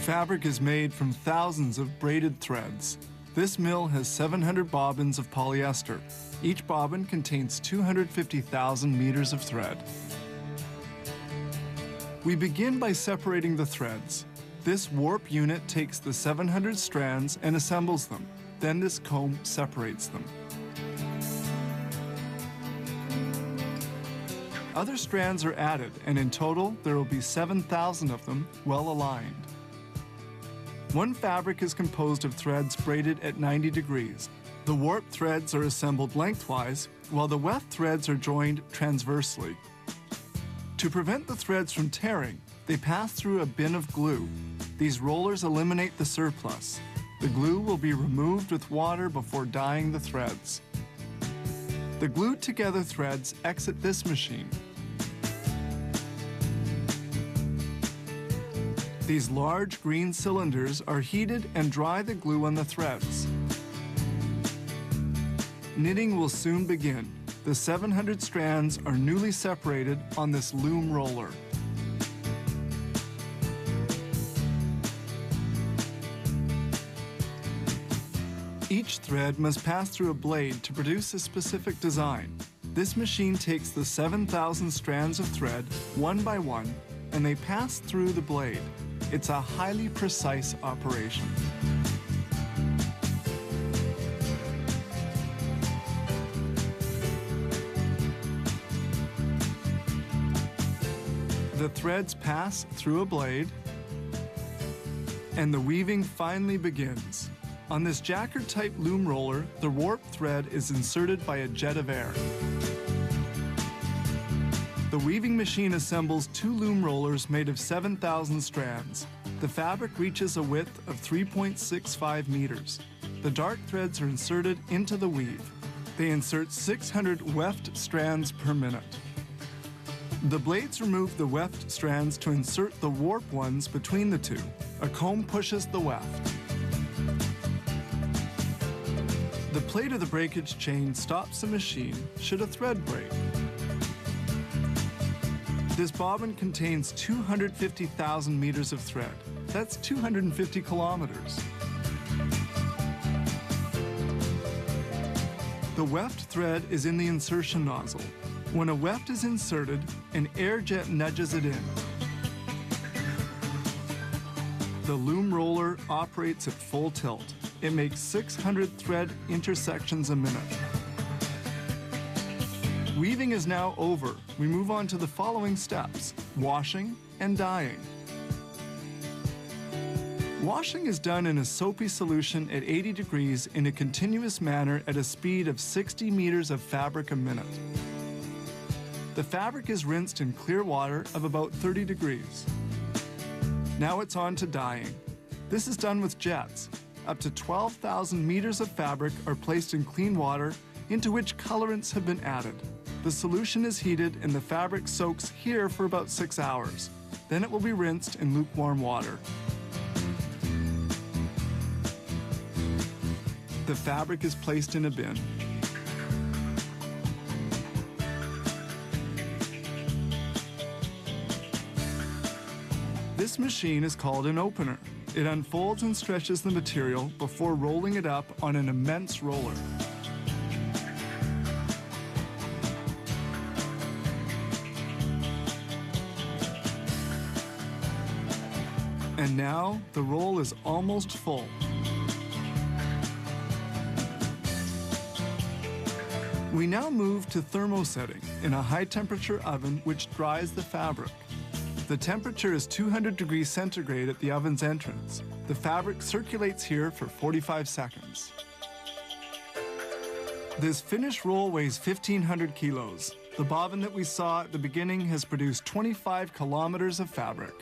Fabric is made from thousands of braided threads. This mill has 700 bobbins of polyester. Each bobbin contains 250,000 meters of thread. We begin by separating the threads. This warp unit takes the 700 strands and assembles them. Then this comb separates them. Other strands are added, and in total, there will be 7,000 of them well aligned. One fabric is composed of threads braided at 90 degrees. The warp threads are assembled lengthwise, while the weft threads are joined transversely. To prevent the threads from tearing, they pass through a bin of glue. These rollers eliminate the surplus. The glue will be removed with water before dyeing the threads. The glued together threads exit this machine. These large green cylinders are heated and dry the glue on the threads. Knitting will soon begin. The 700 strands are newly separated on this loom roller. Each thread must pass through a blade to produce a specific design. This machine takes the 7,000 strands of thread one by one, and they pass through the blade. It's a highly precise operation. The threads pass through a blade, and the weaving finally begins. On this jacquard-type loom roller, the warp thread is inserted by a jet of air. The weaving machine assembles two loom rollers made of 7,000 strands. The fabric reaches a width of 3.65 meters. The dark threads are inserted into the weave. They insert 600 weft strands per minute. The blades remove the weft strands to insert the warp ones between the two. A comb pushes the weft. The plate of the breakage chain stops the machine should a thread break. This bobbin contains 250,000 meters of thread. That's 250 kilometers. The weft thread is in the insertion nozzle. When a weft is inserted, an air jet nudges it in. The loom roller operates at full tilt. It makes 600 thread intersections a minute. Weaving is now over. We move on to the following steps: washing and dyeing. Washing is done in a soapy solution at 80 degrees in a continuous manner at a speed of 60 meters of fabric a minute. The fabric is rinsed in clear water of about 30 degrees. Now it's on to dyeing. This is done with jets. Up to 12,000 meters of fabric are placed in clean water into which colorants have been added. The solution is heated and the fabric soaks here for about 6 hours. Then it will be rinsed in lukewarm water. The fabric is placed in a bin. This machine is called an opener. It unfolds and stretches the material before rolling it up on an immense roller. And now the roll is almost full. We now move to thermosetting in a high-temperature oven which dries the fabric. The temperature is 200 degrees centigrade at the oven's entrance. The fabric circulates here for 45 seconds. This finished roll weighs 1,500 kilos. The bobbin that we saw at the beginning has produced 25 kilometers of fabric.